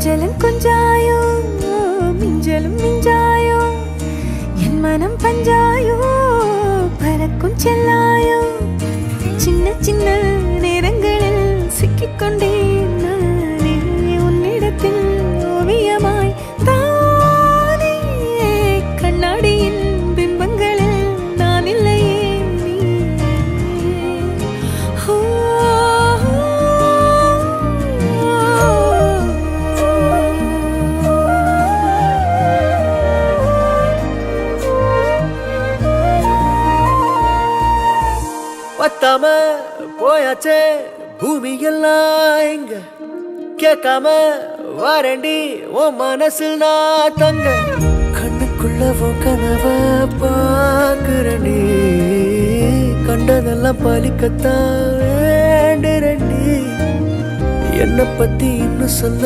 கொஞ்சலும் கொஞ்சாயோ மிஞ்சலும் மிஞ்சாயோ என் மனம் பஞ்சாயோ பறக்கும் செல்லாயோ சின்ன சின்ன நேரங்களில் சிக்கிக்கொண்டேன் நானே உன்னிடத்தில் ஓவியமாய் தானே கண்ணாடியின் பிம்பங்களில் நான் இல்லையே பத்தாம போயாச்சே பூமி எல்லாம் இங்க கேட்காம வாரண்டி உன் மனசில் நான் தங்க கண்ணுக்குள்ள உன் கனவ பாக்குறண்டி கண்டதெல்லாம் பலிக்கத்தான் வேண்டுறண்டி என்னை பத்தி இன்னும் சொல்ல